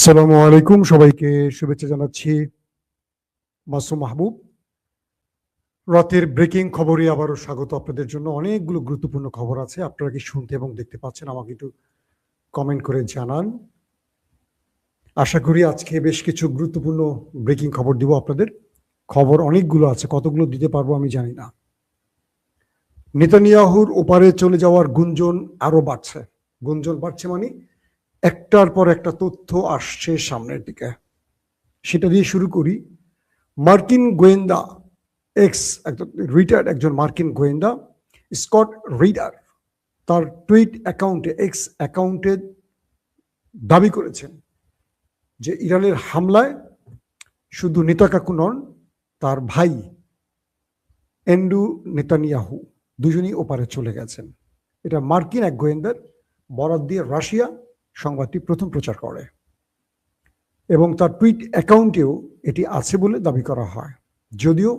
আসসালামু আলাইকুম, সবাইকে শুভেচ্ছা জানাচ্ছি। মাসুম মাহবুব। রাতের ব্রেকিং খবরে আবারও স্বাগত আপনাদের জন্য। অনেকগুলো গুরুত্বপূর্ণ খবর আছে, আপনারা কি শুনতে এবং দেখতে পাচ্ছেন আমাকে একটু কমেন্ট করে জানান। আশা করি আজকে বেশ কিছু গুরুত্বপূর্ণ ব্রেকিং খবর দিব আপনাদের। খবর অনেকগুলো আছে, কতগুলো দিতে পারবো আমি জানি না। নেতানিয়াহুর ওপারে চলে যাওয়ার গুঞ্জন আরো বাড়ছে। গুঞ্জন বাড়ছে মানে একটার পর একটা তথ্য আসছে সামনের দিকে। সেটা দিয়ে শুরু করি। মার্কিন গোয়েন্দা একজন মার্কিন গোয়েন্দা স্কট রিডার তার টুইট অ্যাকাউন্টে অ্যাকাউন্টে দাবি করেছেন যে ইরানের হামলায় শুধু নেতানিয়াহু নন, তার ভাই এন্ড্রু নেতানিয়াহু দুজনই ওপারে চলে গেছেন। এটা মার্কিন এক গোয়েন্দার বরাত দিয়ে রাশিয়া সংবাদটি প্রথম প্রচার করে এবং তার টুইট অ্যাকাউন্টেও এটি আছে বলে দাবি করা হয়। যদিও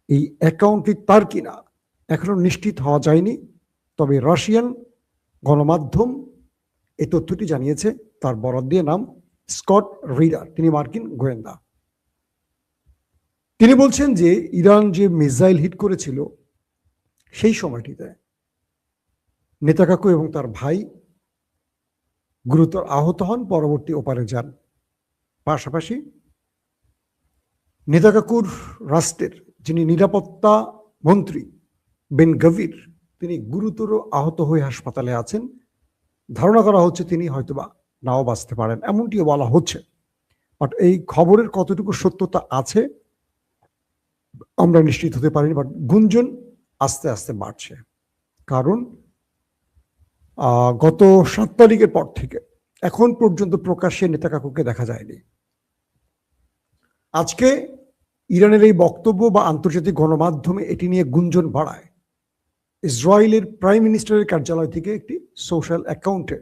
এই অ্যাকাউন্টটি তার কিনা এখনো নিশ্চিত হওয়া যায়নি, তবে রাশিয়ান গণমাধ্যম এই তথ্যটি জানিয়েছে। তার বরাত দিয়ে নাম স্কট রিডার, তিনি মার্কিন গোয়েন্দা। তিনি বলছেন যে ইরান যে মিসাইল হিট করেছিল সেই সময়টিতে নেতানিয়াহু এবং তার ভাই গুরুতর আহত হন, পরবর্তী ওপারে যান। পাশাপাশি নেতানিয়াহুর রাষ্ট্রের যিনি নিরাপত্তা মন্ত্রী বেন গভির, তিনি গুরুতর আহত হয়ে হাসপাতালে আছেন। ধারণা করা হচ্ছে তিনি হয়তোবা নাও বাঁচতে পারেন, এমনটিও বলা হচ্ছে। বাট এই খবরের কতটুকু সত্যতা আছে আমরা নিশ্চিত হতে পারিনি। বাট গুঞ্জন আস্তে আস্তে বাড়ছে, কারণ গত 7 তারিখের পর থেকে এখন পর্যন্ত প্রকাশ্যে নেতানিয়াহুকে দেখা যায়নি। আজকে ইরানের এই বক্তব্য বা আন্তর্জাতিক গণমাধ্যমে এটি নিয়ে গুঞ্জন বাড়ায়। ইসরায়েলের প্রাইম মিনিস্টারের কার্যালয় থেকে একটি সোশ্যাল অ্যাকাউন্টে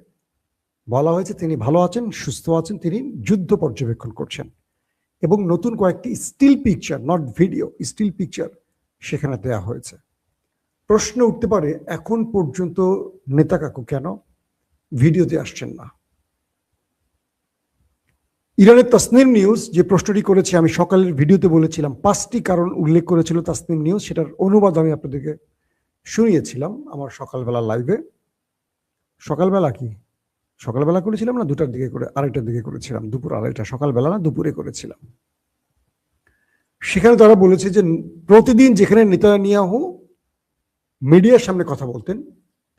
বলা হয়েছে তিনি ভালো আছেন, সুস্থ আছেন, তিনি যুদ্ধ পর্যবেক্ষণ করছেন এবং নতুন কয়েকটি still picture, not video, still picture সেখানে দেয়া হয়েছে। প্রশ্ন উঠতে পারে এখন পর্যন্ত নেতানিয়াহু কেন ভিডিওতে আসছেন না। ইরানের তাসনিম নিউজ যে প্রশ্নটি করেছে, আমি সকালের ভিডিওতে বলেছিলাম 5টি কারণ উল্লেখ করেছিল তাসনিম নিউজ, সেটার অনুবাদ আমি আপনাদেরকে শুনিয়েছিলাম আমার সকালবেলা লাইভে। সকালবেলা করেছিলাম না 2টার দিকে করে, 2:30টার দিকে করেছিলাম, দুপুর 2:30, সকালবেলা না দুপুরে করেছিলাম। সেখানে তারা বলেছে যে প্রতিদিন যেখানে নেতানিয়াহু মিডিয়ার সামনে কথা বলতেন,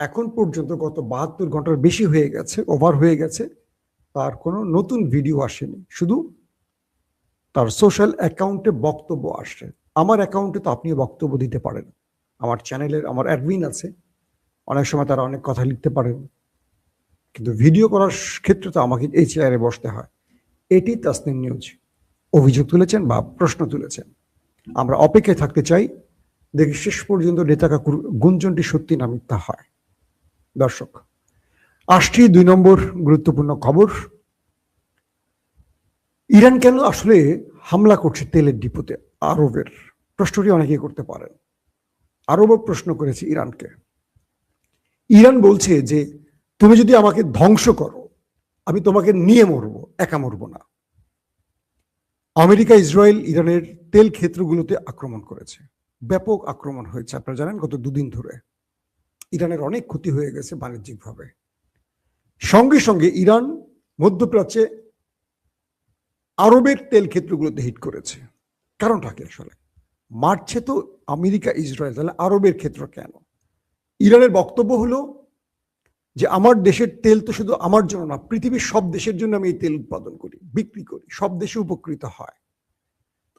এখন পর্যন্ত গত 72 ঘন্টার বেশি হয়ে গেছে, ওভার হয়ে গেছে, তার কোনো নতুন ভিডিও আসেনি, শুধু তার সোশ্যাল অ্যাকাউন্টে বক্তব্য আসছে। আমার অ্যাকাউন্টে তো আপনিও বক্তব্য দিতে পারেন, আমার চ্যানেলের আমার অ্যাডমিন আছে, অনেক সময় তারা অনেক কথা লিখতে পারেন, কিন্তু ভিডিও করার ক্ষেত্রে তো আমাকে এই চেয়ারে বসতে হয়। এটি তাসনিম নিউজ অভিযোগ তুলেছেন বা প্রশ্ন তুলেছেন। আমরা অপেক্ষায় থাকতে চাই, দেখি শেষ পর্যন্ত নেতানিয়াহুর গুঞ্জনটি সত্যি না মিথ্যা হয়। দর্শক, আসছি 2 নম্বর গুরুত্বপূর্ণ খবর। ইরান কেন আসলে হামলা করছে তেলের ডিপোতে আরবের? প্রশ্নটি অনেকেই করতে পারেন। আরবও প্রশ্ন করেছে ইরানকে। ইরান বলছে যে তুমি যদি আমাকে ধ্বংস করো, আমি তোমাকে নিয়ে মরবো, একা মরবো না। আমেরিকা ইসরায়েল ইরানের তেল ক্ষেত্রগুলোতে আক্রমণ করেছে, ব্যাপক আক্রমণ হয়েছে। আপনারা জানেন গত 2 দিন ধরে ইরানের অনেক ক্ষতি হয়ে গেছে বাণিজ্যিকভাবে। সঙ্গে সঙ্গে ইরান মধ্যপ্রাচ্যে আরবের তেল ক্ষেত্রগুলোতে হিট করেছে। কারণটা কি আসলে? মারছে তো আমেরিকা ইসরায়েল, তাহলে আরবের ক্ষেত্র কেন? ইরানের বক্তব্য হলো যে আমার দেশের তেল তো শুধু আমার জন্য না, পৃথিবীর সব দেশের জন্য আমি এই তেল উৎপাদন করি, বিক্রি করি, সব দেশে উপকৃত হয়।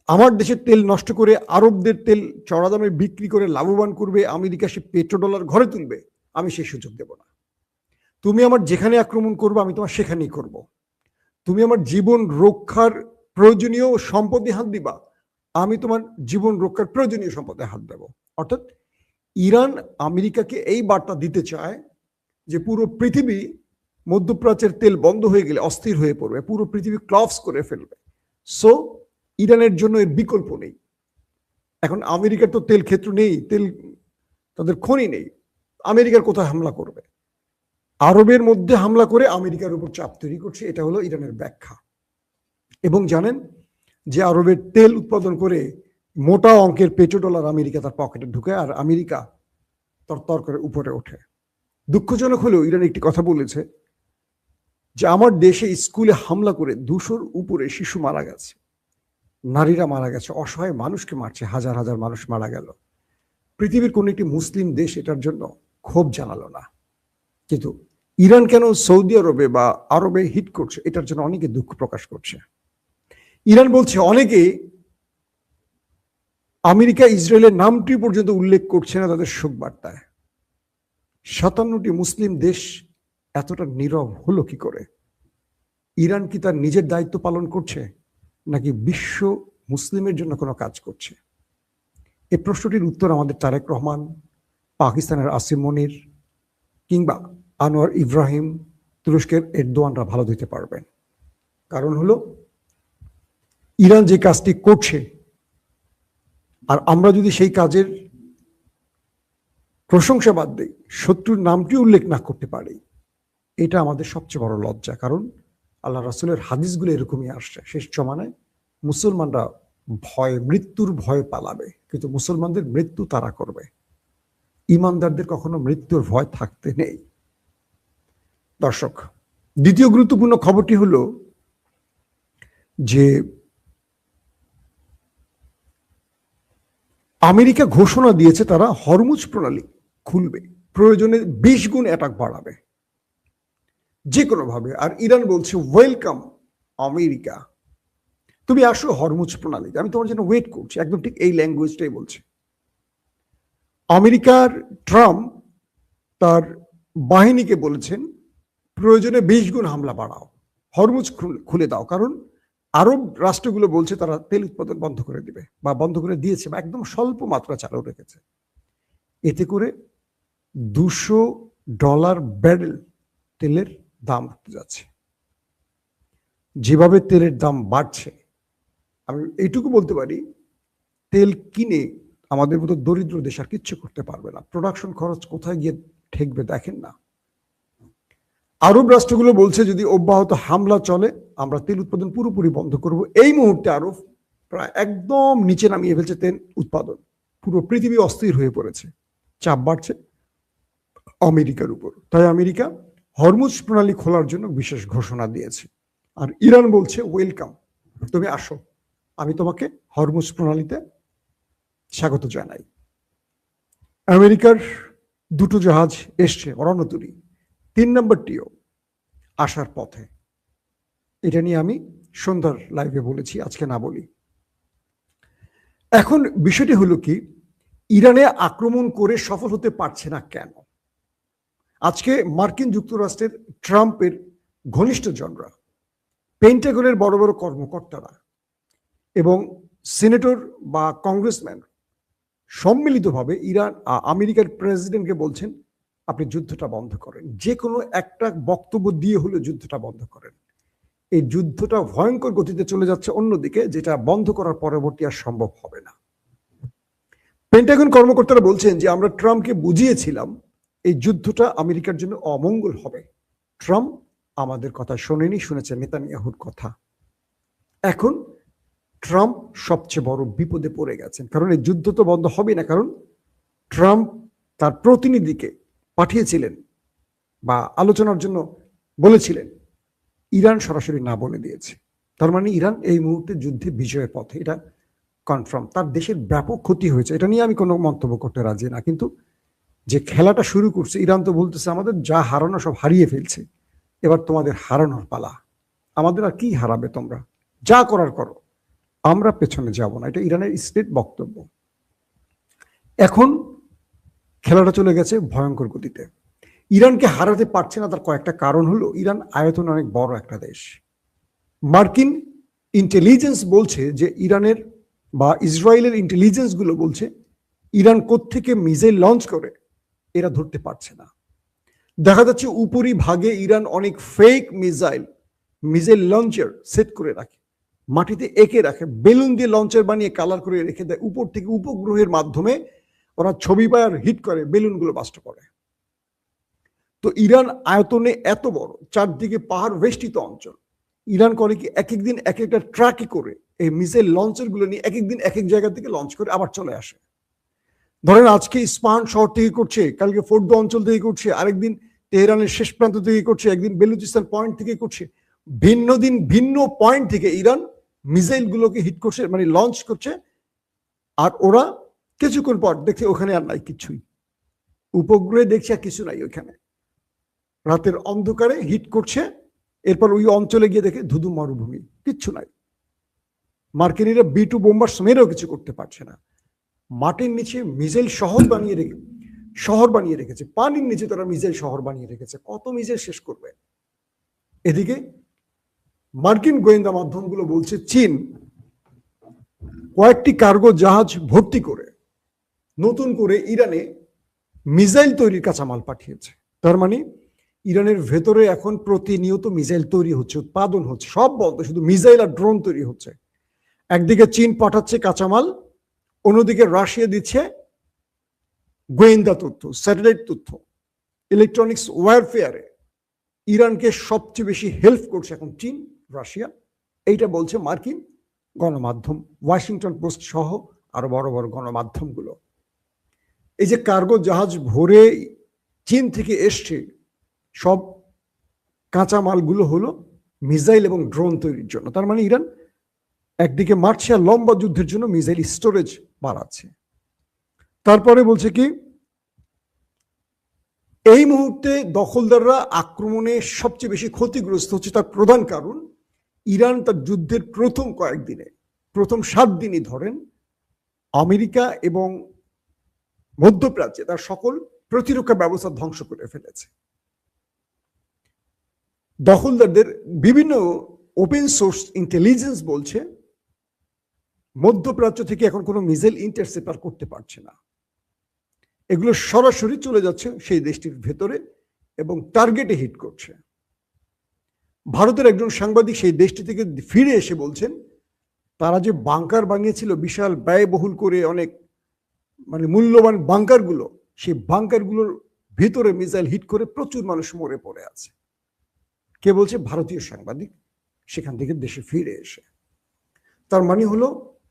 আমার দেশের তেল নষ্ট করে আরবদের তেল চড়া দামে বিক্রি করে লাভবান করবে আমেরিকা, সে পেট্রোডলার ঘরে তুলবে, আমি সেই সুযোগ দেব না। তুমি আমার যেখানে আক্রমণ করবে আমি তোমার সেখানেই করব। তুমি আমার জীবন রক্ষার প্রয়োজনীয় সম্পদে হাত দিবা, আমি তোমার জীবন রক্ষার প্রয়োজনীয় সম্পদে হাত দেব। অর্থাৎ ইরান আমেরিকাকে এই বার্তা দিতে চায় যে পুরো পৃথিবী মধ্যপ্রাচ্যের তেল বন্ধ হয়ে গেলে অস্থির হয়ে পড়বে, পুরো পৃথিবী ক্লাপস করে ফেলবে। সো ইরানের জন্য এর বিকল্প নেই। এখন আমেরিকার তো তেল ক্ষেত্র নেই, তেল তাদের খনি নেই, আমেরিকার কোথায় হামলা করবে? আরবের মধ্যে হামলা করে আমেরিকার উপর চাপ তৈরি করছে, এটা হলো ইরানের ব্যাখ্যা। এবং জানেন যে আরবের তেল উৎপাদন করে মোটা অঙ্কের পেট্রোডলার আমেরিকা তার পকেটে ঢুকে, আর আমেরিকা তর করে উপরে ওঠে। দুঃখজনক হলেও ইরান একটি কথা বলেছে যে আমার দেশে স্কুলে হামলা করে 200-র উপরে শিশু মারা গেছে, নারীরা মারা গেছে, অসহায় মানুষকে মারছে, হাজার হাজার মানুষ মারা গেল। পৃথিবীর কোন একটি মুসলিম দেশ এটার জন্য ক্ষোভ জানালো না, কিন্তু ইরান কেন সৌদি আরবে বা আরবে হিট করছে এটার জন্য অনেকে দুঃখ প্রকাশ করছে। ইরান বলছে অনেকে আমেরিকা ইসরায়েলের নামটি পর্যন্ত উল্লেখ করছে না তাদের শোক বার্তায়। 57টি মুসলিম দেশ এতটা নীরব হলো কি করে? ইরান কি তার নিজের দায়িত্ব পালন করছে, নাকি বিশ্ব মুসলিমের জন্য কোনো কাজ করছে? এই প্রশ্নটির উত্তর আমাদের তারেক রহমান, পাকিস্তানের আসিম মনির কিংবা আনোয়ার ইব্রাহিম, তুরস্কের এরদোয়ানরা ভালো দিতে পারবেন। কারণ হলো ইরান যে কাজটি করছে, আর আমরা যদি সেই কাজের প্রশংসা বাদ দিই, শত্রুর নামটি উল্লেখ না করতে পারি, এটা আমাদের সবচেয়ে বড় লজ্জা। কারণ আল্লাহ রাসূলের হাদিসগুলো এরকমই আসছে, শেষ জমানায় মুসলমানরা মৃত্যুর ভয় পালাবে, কিন্তু মুসলমানদের মৃত্যু তারা করবে। ইমানদারদের কখনো মৃত্যুর ভয় থাকতে নেই। দর্শক, দ্বিতীয় গুরুত্বপূর্ণ খবরটি হলো যে আমেরিকা ঘোষণা দিয়েছে তারা হরমুজ প্রণালী খুলবে, প্রয়োজনে 20 গুণ অ্যাটাক বাড়াবে যে কোনো ভাবে। আর ইরান বলছে ওয়েলকাম আমেরিকা, তুমি আসো হরমুজ প্রণালীতে, আমি তোমার জন্য ওয়েট করছি। একদম ঠিক এই ল্যাঙ্গুয়েজটাই বলছে। আমেরিকার ট্রাম্প তার বাহিনীকে বলেছেন প্রয়োজনে 20 গুণ হামলা বাড়াও, হরমুজ খুলে দাও। কারণ আরব রাষ্ট্রগুলো বলছে তারা তেল উৎপাদন বন্ধ করে দিবে, বা বন্ধ করে দিয়েছে, বা একদম স্বল্প মাত্রা চালু রেখেছে। এতে করে $200 ব্যারেল তেলের দাম উঠতে যাচ্ছে। যেভাবে তেলের দাম বাড়ছে, আমি এইটুকু বলতে পারি, তেল কিনে আমাদের মতো দরিদ্র দেশ আর কিচ্ছু করতে পারবে না। প্রোডাকশন খরচ কোথায় গিয়ে ঠেকবে দেখেন না। আরব রাষ্ট্রগুলো বলছে যদি অব্যাহত হামলা চলে আমরা তেল উৎপাদন পুরোপুরি বন্ধ করব। এই মুহূর্তে আরব প্রায় একদম নিচে নামিয়ে ফেলছে তেল উৎপাদন, পুরো পৃথিবী অস্থির হয়ে পড়েছে, চাপ বাড়ছে আমেরিকার উপর। তাই আমেরিকা হরমুজ প্রণালী খোলার জন্য বিশেষ ঘোষণা দিয়েছে। আর ইরান বলছে ওয়েলকাম, তুমি আসো, আমি তোমাকে হরমুজ প্রণালীতে স্বাগত জানাই। আমেরিকার 2টো জাহাজ এসছে রণতরী, 3 নম্বরটিও আসার পথে। এটা নিয়ে আমি সন্ধ্যার লাইভে বলেছি, আজকে না বলি। এখন বিষয়টি হলো কি, ইরানে আক্রমণ করে সফল হতে পারছে না কেন? আজকে মার্কিন যুক্তরাষ্ট্রের ট্রাম্পের ঘনিষ্ঠজনরা, পেন্টাগনের বড় বড় কর্মকর্তারা এবং সিনেটর বা কংগ্রেসম্যান সম্মিলিতভাবে আমেরিকার প্রেসিডেন্টকে বলছেন আপনি যুদ্ধটা বন্ধ করেন, যে কোনো একটা বক্তব্য দিয়ে হলে যুদ্ধটা বন্ধ করেন। এই যুদ্ধটা ভয়ঙ্কর গতিতে চলে যাচ্ছে অন্যদিকে, যেটা বন্ধ করার পরবর্তী আর সম্ভব হবে না। পেন্টাগন কর্মকর্তারা বলছেন যে আমরা ট্রাম্পকে বুঝিয়েছিলাম এই যুদ্ধটা আমেরিকার জন্য অমঙ্গল হবে। ট্রাম্প আমাদের কথা শোনেনি, শুনেছে নেতানিয়াহুর কথা। এখন ট্রাম্প সবচেয়ে বড় বিপদে পড়ে গেছেন, কারণ এই যুদ্ধ তো বন্ধ হবে না। কারণ ট্রাম্প তার প্রতিনিধিকে পাঠিয়েছিলেন বা আলোচনার জন্য বলেছিলেন, ইরান সরাসরি না বলে দিয়েছে। তার মানে ইরান এই মুহূর্তে যুদ্ধে বিজয়ের পথে, এটা কনফার্ম। তার দেশের ব্যাপক ক্ষতি হয়েছে, এটা নিয়ে আমি কোনো মন্তব্য করতে রাজি না। কিন্তু যে খেলাটা শুরু করছে ইরান, তো বলতেছে আমাদের যা হারানো সব হারিয়ে ফেলছে, এবার তোমাদের হারানোর পালা। আমাদের আর কি হারাবে, তোমরা যা করার করো, আমরা পেছনে যাব না। এটা ইরানের স্টেট বক্তব্য। এখন খেলাটা চলে গেছে ভয়ঙ্কর গতিতে। ইরানকে হারাতে পারছে না, তার কয়েকটা কারণ হলো ইরান আয়তনে অনেক বড় একটা দেশ। মার্কিন ইন্টেলিজেন্স বলছে যে ইরানের বা ইসরায়েলের ইন্টেলিজেন্স গুলো বলছে ইরান কোত্থেকে মিসাইল লঞ্চ করে এরা ধরতে পারছে না। দেখা যাচ্ছে উপরিভাগে ইরান অনেক ফেক মিসাইল লঞ্চার সেট করে রাখে, মাটিতে এঁকে রাখে, বেলুন দিয়ে লঞ্চার বানিয়ে কালার করে রেখে দেয়। উপর থেকে উপগ্রহের মাধ্যমে ওরা ছবি পায় আর হিট করে, বেলুনগুলো বাস্ট করে। তো ইরান আয়তনে এত বড়, চারদিকে পাহাড় বেষ্টিত অঞ্চল, ইরান করে কি এক একদিন এক একটা ট্রাকে করে এই মিসাইল লঞ্চার গুলো নিয়ে এক একদিন এক এক জায়গা থেকে লঞ্চ করে আবার চলে আসে। ধরেন আজকে ইস্পাহান শহর থেকে করছে, কালকে ফোর্দো অঞ্চল থেকে করছে, আরেকদিন তেহরানের শেষ প্রান্ত থেকে করছে, একদিন বেলুচিস্তান পয়েন্ট থেকে করছে। ভিন্ন দিন ভিন্ন পয়েন্ট থেকে ইরান মিসাইল গুলোকে হিট করছে, মানে লঞ্চ করছে। আর ওরা কিছুক্ষণ পর দেখছে ওখানে আর নাই কিছুই, উপগ্রহে দেখছে আর কিছু নাই ওইখানে। রাতের অন্ধকারে হিট করছে, এরপর ওই অঞ্চলে গিয়ে দেখে ধুধু মরুভূমি, কিচ্ছু নাই। মার্কিনীরা B-2 বোম্বার মেরেও কিছু করতে পারছে না। মাটির নিচে মিসাইল শহর বানিয়ে রেখেছে, পানির নিচে তারা মিসাইল শহর বানিয়ে রেখেছে। কত মিসাইল শেষ করবে? এদিকে মার্কিন গোয়েন্দা মাধ্যমগুলো বলছে চীন কয়েকটি কার্গো জাহাজ ভর্তি করে নতুন করে ইরানে মিসাইল তৈরির কাঁচামাল পাঠিয়েছে। তার মানে ইরানের ভেতরে এখন প্রতিনিয়ত মিসাইল তৈরি হচ্ছে, উৎপাদন হচ্ছে, সব বলতে শুধু মিসাইল আর ড্রোন তৈরি হচ্ছে। একদিকে চীন পাঠাচ্ছে কাঁচামাল, অন্যদিকে রাশিয়া দিচ্ছে গোয়েন্দা তথ্য, স্যাটেলাইট তথ্য, ইলেকট্রনিক্স ওয়ারফেয়ারে ইরানকে সবচেয়ে বেশি হেল্প করছে এখন চীন, রাশিয়া। এইটা বলছে মার্কিন গণমাধ্যম, ওয়াশিংটন পোস্ট সহ আরো বড় বড় গণমাধ্যমগুলো। এই যে কার্গো জাহাজ ভরে চীন থেকে এসছে, সব কাঁচামালগুলো হলো মিসাইল এবং ড্রোন তৈরির জন্য। তার মানে ইরান একদিকে মারছে আর লম্বা যুদ্ধের জন্য মিসাইল স্টোরেজ বাড়াচ্ছে। তারপরে বলছে কি, এই মুহূর্তে দখলদাররা আক্রমণে সবচেয়ে বেশি ক্ষতিগ্রস্ত হচ্ছে। তার প্রধান কারণ ইরান তার যুদ্ধের প্রথম কয়েকদিনে, প্রথম 7 দিনই ধরেন, আমেরিকা এবং মধ্যপ্রাচ্যে তার সকল প্রতিরক্ষা ব্যবস্থা ধ্বংস করে ফেলেছে। দখলদারদের বিভিন্ন ওপেন সোর্স ইন্টেলিজেন্স বলছে মধ্যপ্রাচ্য থেকে এখন কোনো মিসাইল ইন্টারসেপ্টার করতে পারছে না। এগুলো সরাসরি চলে যাচ্ছে সেই দেশটির ভেতরে এবং টার্গেটে হিট করছে। ভারতের একজন সাংবাদিক সেই দেশটি থেকে ফিরে এসে বলছেন তারা যে বাংকার বানিয়েছিল বিশাল ব্যয়বহুল করে, অনেক মানে মূল্যবান বাংকারগুলো, সেই বাংকারগুলোর ভিতরে মিসাইল হিট করে প্রচুর মানুষ মরে পড়ে আছে। কে বলছে? ভারতীয় সাংবাদিক, সেখান থেকে দেশে ফিরে এসে। তার মানে হলো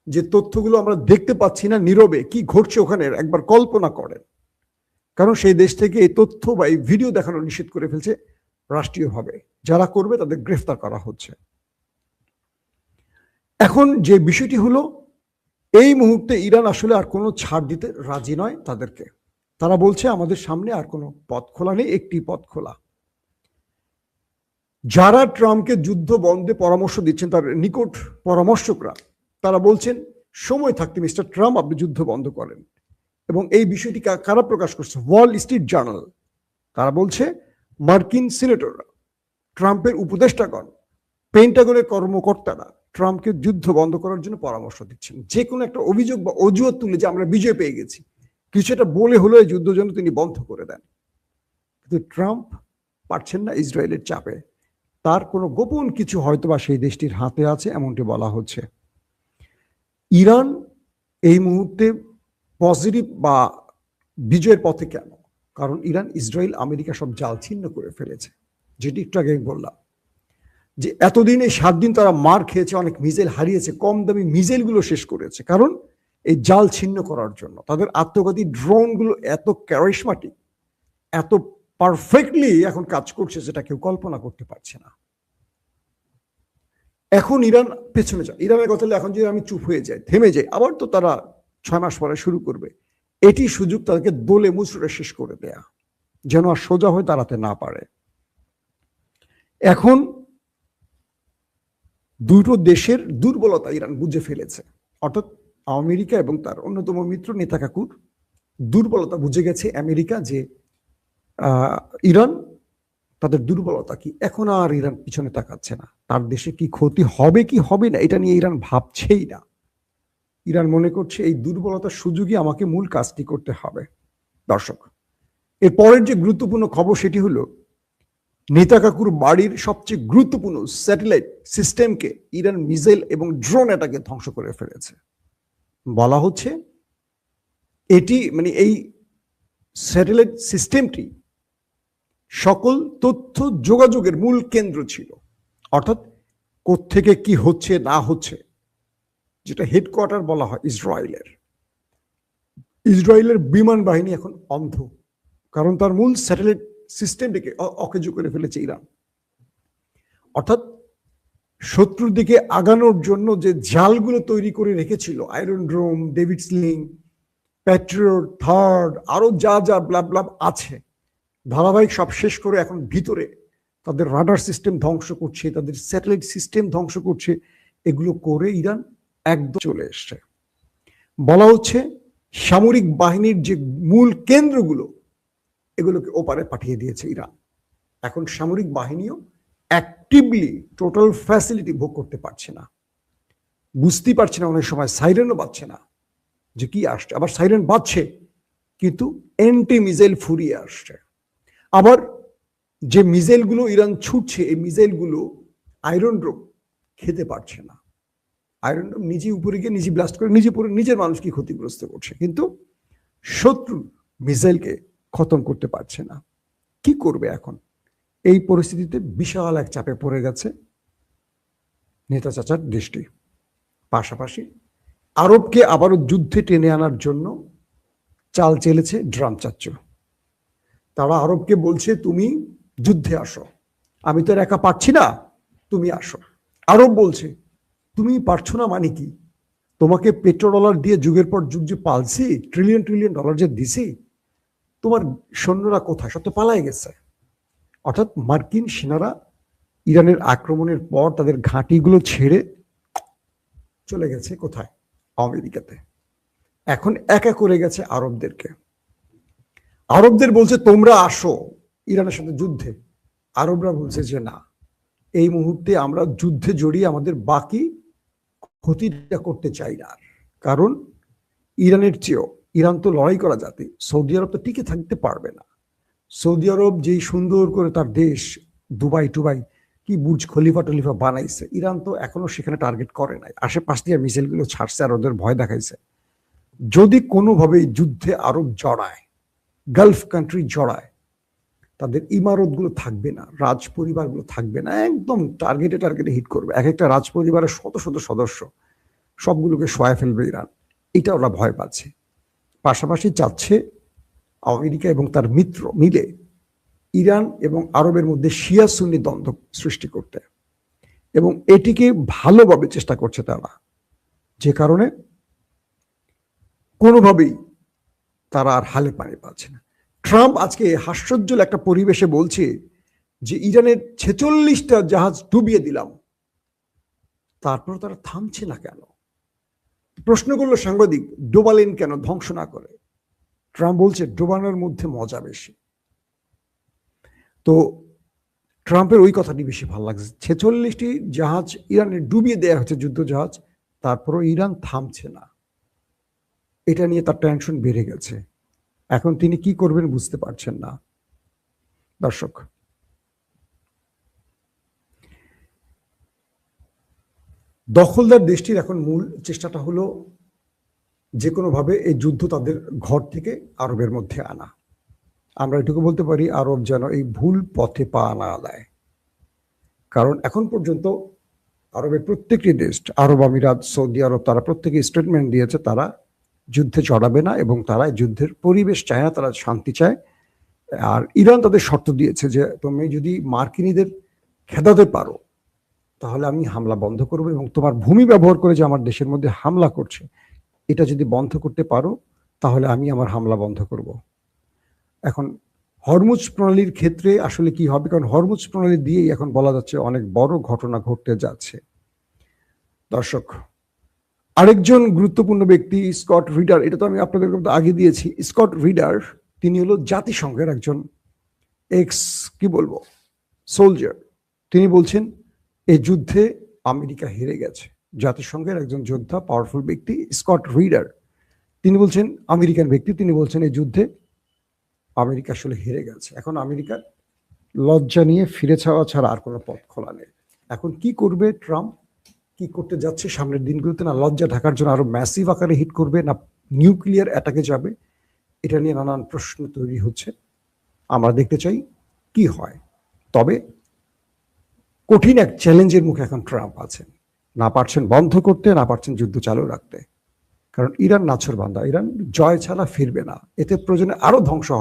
যে তথ্যগুলো আমরা দেখতে পাচ্ছি না, নীরবে কি ঘটছে ওখানে একবার কল্পনা করেন। কারণ সেই দেশ থেকে এই তথ্য বা এই ভিডিও দেখানো নিষেধ করে ফেলছে রাষ্ট্রীয়ভাবে। যারা করবে তাদের গ্রেফতার করা হচ্ছে। এখন যে বিষয়টি হলো, এই মুহূর্তে ইরান আসলে আর কোনো ছাড় দিতে রাজি নয় তাদেরকে। তারা বলছে আমাদের সামনে আর কোনো পথ খোলা নেই, একটি পথ খোলা। যারা ট্রাম্পকে যুদ্ধ বন্ধে পরামর্শ দিচ্ছেন, তার নিকট পরামর্শকরা, তারা বলছেন সময় থাকতে মিস্টার ট্রাম্প আপনি যুদ্ধ বন্ধ করেন। এবং এই বিষয়টি কারা প্রকাশ করছে? Wall Street journal. তারা বলছে মার্কিন সিনেটররা, ট্রাম্পের উপদেষ্টাগণ, পেন্টাগনের কর্মকর্তারা ট্রাম্পকে যুদ্ধ বন্ধ করার জন্য পরামর্শ দিচ্ছেন। যে কোনো একটা অভিযোগ বা অজুহাত তুলে যে আমরা বিজয় পেয়ে গেছি, কিছু একটা বলে হলো এই যুদ্ধ যেন তিনি বন্ধ করে দেন। কিন্তু ট্রাম্প পারছেন না ইসরায়েলের চাপে। তার কোনো গোপন কিছু হয়তো বা সেই দেশটির হাতে আছে, এমনটি বলা হচ্ছে। ইরান এই মুহূর্তে পজিটিভ বা বিজয়ের পথে কেন? কারণ ইরান, ইসরায়েল, আমেরিকা সব জাল ছিন্ন করে ফেলেছে। যেটি একটু আগে বললাম যে এতদিন এই 7 দিন তারা মার খেয়েছে, অনেক মিসাইল হারিয়েছে, কম দামি মিসাইলগুলো শেষ করেছে। কারণ এই জাল ছিন্ন করার জন্য তাদের আত্মঘাতী ড্রোনগুলো এত ক্যারিশমাটিক, এত পারফেক্টলি এখন কাজ করছে যেটা কেউ কল্পনা করতে পারছে না। এখন ইরান পেছনে যায়। ইরানের কথা হলে এখন যদি আমি চুপ হয়ে যাই, থেমে যাই, আবার তো তারা 6 মাস পরে শুরু করবে। এটি সুযোগ তাদেরকে দোলে মুচড়ে শেষ করে দেয়া, যেন আর সোজা হয়ে দাঁড়াতে না পারে। এখন দুটো দেশের দুর্বলতা ইরান বুঝে ফেলেছে, অর্থাৎ আমেরিকা এবং তার অন্যতম মিত্র নেতাকাকুর দুর্বলতা বুঝে গেছে আমেরিকা, যে ইরান তাদের দুর্বলতা কি। এখন আর ইরান পিছনে তাকাচ্ছে না। তার দেশে কি ক্ষতি হবে কি হবে না এটা নিয়ে ইরান ভাবছেই না। ইরান মনে করছে এই দুর্বলতার সুযোগে আমাকে মূল কাজটি করতে হবে। দর্শক, এর পরের যে গুরুত্বপূর্ণ খবর সেটি হলো নেতাকাকুর বাড়ির সবচেয়ে গুরুত্বপূর্ণ স্যাটেলাইট সিস্টেমকে ইরান মিসাইল এবং ড্রোন অ্যাটাকে ধ্বংস করে ফেলেছে। বলা হচ্ছে এটি মানে এই স্যাটেলাইট সিস্টেমটি সকল তথ্য যোগাযোগের মূল কেন্দ্র ছিল। অর্থাৎ কোত্থেকে কি হচ্ছে না হচ্ছে, যেটা হেডকোয়ার্টার বলা হয় ইসরায়েলের বিমান বাহিনী এখন অন্ধ, কারণ তার মূল স্যাটেলাইট সিস্টেমটিকে অকেজো করে ফেলেছে ইরান। অর্থাৎ শত্রুর দিকে আগানোর জন্য যে জালগুলো তৈরি করে রেখেছিল, Iron Dome, David Sling, Patriot, THAAD, আরো যা যা ব্লাব ব্লাব আছে, ধারাবাহিক সব শেষ করে এখন ভিতরে তাদের রাডার সিস্টেম ধ্বংস করছে, তাদের স্যাটেলাইট সিস্টেম ধ্বংস করছে। এগুলো করে ইরান একদম চলে এসছে। বলা হচ্ছে সামরিক বাহিনীর যে মূল কেন্দ্রগুলো, এগুলোকে ওপারে পাঠিয়ে দিয়েছে ইরান। এখন সামরিক বাহিনীও অ্যাক্টিভলি টোটাল ফ্যাসিলিটি ভোগ করতে পারছে না, বুঝতেই পারছে না, অনেক সময় সাইরেনও বাজছে না যে কি আসছে, আবার সাইরেন বাজছে কিন্তু অ্যান্টি মিসাইল ফুরিয়ে আসছে। আবার যে মিসাইলগুলো ইরান ছুটছে, এই মিসাইলগুলো আয়রন ড্রোম খেতে পারছে না। আয়রন ড্রোম নিজে উপরে গিয়ে নিজে ব্লাস্ট করে নিজে পরে নিজের মানুষকে ক্ষতিগ্রস্ত করছে, কিন্তু শত্রু মিসাইলকে খতম করতে পারছে না। কি করবে এখন? এই পরিস্থিতিতে বিশাল এক চাপে পড়ে গেছে নেতা চাচার দেশটি। পাশাপাশি আরবকে আবারও যুদ্ধে টেনে আনার জন্য চাল চেলেছে ড্রাম চাচ্চু। তারা আরবকে বলছে তুমি যুদ্ধে আসো, আমি তো একা পারছি না, তুমি আসো। আরব বলছে তুমি পারছো না মানে কি? তোমাকে পেট্রোডলার দিয়ে যুগের পর যুগ যে পালছি, ট্রিলিয়ন ট্রিলিয়ন ডলার যে দিছি, তোমার সৈন্যরা কোথায়? সব তো পালাই গেছে। অর্থাৎ মার্কিন সেনারা ইরানের আক্রমণের পর তাদের ঘাঁটিগুলো ছেড়ে চলে গেছে কোথায়? আমেরিকাতে। এখন একা করে গেছে আরবদেরকে। আরবদের বলছে তোমরা আসো ইরানের সাথে যুদ্ধে। আরবরা বলছে যে না, এই মুহূর্তে আমরা যুদ্ধে জড়িয়ে আমাদের বাকি ক্ষতিটা করতে চাই না। কারণ ইরানের চেয়েও, ইরান তো লড়াই করা জাতি, সৌদি আরব তো টিকে থাকতে পারবে না। সৌদি আরব যেই সুন্দর করে তার দেশ দুবাই টুবাই কি বুর্জ খলিফা টলিফা বানাইছে, ইরান তো এখনো সেখানে টার্গেট করে নাই। আশেপাশ দিয়ে মিসাইলগুলো ছাড়ছে আর ওদের ভয় দেখাইছে। যদি কোনোভাবেই যুদ্ধে আরব জড়ায়, গালফ কান্ট্রি জড়ায়, তাদের ইমারতগুলো থাকবে না, রাজ পরিবারগুলো থাকবে না, একদম টার্গেটে হিট করবে। এক একটা রাজ পরিবারের শত শত সদস্য, সবগুলোকে সহায় ফেলবে ইরান। এটা ওরা ভয় পাচ্ছে। পাশাপাশি চাচ্ছে আমেরিকা এবং তার মিত্র মিলে ইরান এবং আরবের মধ্যে শিয়া সুন্নি দ্বন্দ্ব সৃষ্টি করতে, এবং এটিকে ভালোভাবে চেষ্টা করছে তারা, যে কারণে কোনোভাবেই তারা আর হালে পানি পাচ্ছে না। ট্রাম্প আজকে হাস্যোজ্জ্বল একটা পরিবেশে বলছে যে ইরানের 46টা জাহাজ ডুবিয়ে দিলাম, তারপর তারা থামছে না কেন? প্রশ্ন করলো সাংবাদিক, ডোবালেন কেন, ধ্বংস না করে? ট্রাম্প বলছে ডোবানোর মধ্যে মজা বেশি। তো ট্রাম্পের ওই কথাটি বেশি ভালো লাগছে। 46টি জাহাজ ইরানের ডুবিয়ে দেওয়া হচ্ছে, যুদ্ধ জাহাজ, তারপরও ইরান থামছে না। এটা নিয়ে তার টেনশন বেড়ে গেছে। এখন তিনি কি করবেন বুঝতে পারছেন না। দর্শক, দখলদার দেশটির এখন মূল চেষ্টাটা হলো যে কোনোভাবে এই যুদ্ধ তাদের ঘর থেকে আরবের মধ্যে আনা। আমরা এটুকু বলতে পারি, আরব যেন এই ভুল পথে পা না দেয়। কারণ এখন পর্যন্ত আরবের প্রত্যেকটি দেশ, আরব আমিরাত, সৌদি আরব, তারা প্রত্যেকে স্টেটমেন্ট দিয়েছে তারা যুদ্ধে জড়াবে না এবং তারা যুদ্ধের পরিবেশ চায় না, তারা শান্তি চায়। আর ইরান তাদের শর্ত দিয়েছে যে তুমি যদি মার্কিনীদের খেদাতে পারো তাহলে আমি হামলা বন্ধ করবো, এবং তোমার ভূমি ব্যবহার করে যে আমার দেশের মধ্যে হামলা করছে এটা যদি বন্ধ করতে পারো তাহলে আমি আমার হামলা বন্ধ করব। এখন হরমুজ প্রণালীর ক্ষেত্রে আসলে কি হবে? কারণ হরমুজ প্রণালী দিয়েই এখন বলা যাচ্ছে অনেক বড় ঘটনা ঘটতে যাচ্ছে। দর্শক, আরেকজন গুরুত্বপূর্ণ ব্যক্তি স্কট রিডার, এটা তো আমি আপনাদেরকে আগে দিয়েছি। স্কট রিডার তিনি হলো জাতিসংঘের একজন কি বলবো সোলজার। তিনি বলছেন এই যুদ্ধে আমেরিকা হেরে গেছে। জাতিসংঘের একজন যোদ্ধা, পাওয়ারফুল ব্যক্তি স্কট রিডার, তিনি বলছেন, আমেরিকান ব্যক্তি, তিনি বলছেন এই যুদ্ধে আমেরিকা আসলে হেরে গেছে। এখন আমেরিকার লজ্জা নিয়ে ফিরে যাওয়া ছাড়া আর কোনো পথ খোলা নেই। এখন কি করবে ট্রাম্প, কি করতে যাচ্ছে সামনের দিনগুলোতে? না লজ্জা ঢাকার জন্য আরো ম্যাসিভ আকারে হিট করবে, না নিউক্লিয়ার অ্যাটাকে যাবে? এটা নিয়ে নানান প্রশ্ন তৈরি হচ্ছে। আমরা দেখতে চাই কি হয়। তবে কঠিন এক চ্যালেঞ্জের মুখে এখন ট্রাম্প আছেন। না পারছেন বন্ধ করতে, না পারছেন যুদ্ধ চালু রাখতে। কারণ ইরান নাছোড়বান্দা, ইরান জয় ছাড়া ফিরবে না, এতে প্রয়োজনে আরো ধ্বংস হয়।